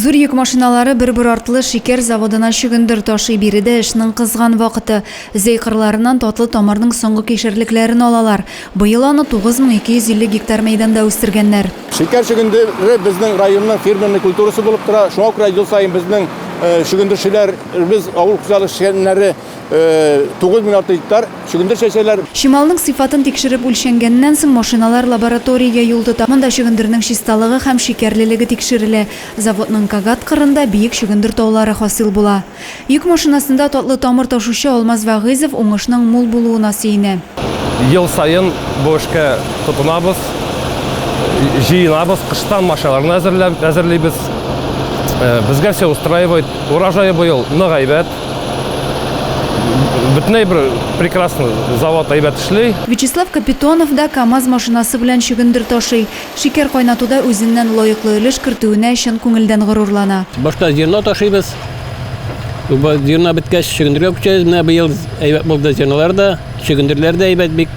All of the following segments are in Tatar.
Зур йөк машиналары бер-бер артлы шикер заводына шөгендер ташый биредә эшнең кызган вакыты. Зәйкырларыннан татлы тамырның соңгы кешерлекләрен алалар. Быел аны 9250 гектар мәйданда үстергәннәр. Шикер шөгендере безнең районның фермерный культурасы булып тора. Шуңа күрә ел сайын безнең шөгендерчеләр, без авыл хуҗалык эшчәннәре 9000 гектар шөгендер чәчәләр. Шималның сыйфатын тикшереп үлчәнгәннән соң машиналар лабораториягә юл тота. Монда шөгендернең чисталыгы һәм шикерлелеге тикшерелә. Заводның Кагат кырында биек шөгендер таулары хасил була. Йөк машинасында татлы тамыр ташучы Алмаз Вагызов уңышның мул булуына сөенә. Ел сайын бу эшкә тотынабыз, җыенабыз, кыштан машиналарны әзерлибез. Безгә все устраивает. Урожай быел нык әйбәт. Бөтенләй бер прекрасный завод әйбәт эшли. Вячеслав Капитонов да КАМАЗ машинасы белән шөгендер ташый. Шикер кайнатуда үзеннән лаеклы өлеш кертүенә өчен күңелдән горурлана. Башта зерно ташыйбыз. Бу зерно беткәч шөгендергә күчәбез. Менә быел әйбәт булды зернолар да, шөгендерләр дә әйбәт бик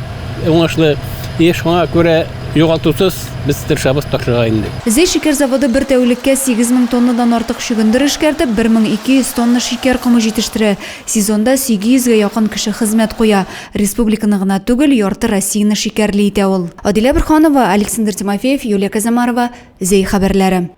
уңышлы. Шуңа күрә югалтусыз без тырышабыз ташырга инде. Зәй шикер заводы бер тәүлеккә 8000 тоннадан артык шөгендер эшкәртеп 1200 тонна шикер комы җитештерә. Сезонда 800-гә якын кеше хезмәт куя. Республиканы гына түгел, ярты Россияны шикерли итә ул. Адилә Бирханова, Александр Тимофеев, Юлия Казамарова, Зәй хәбәрләре.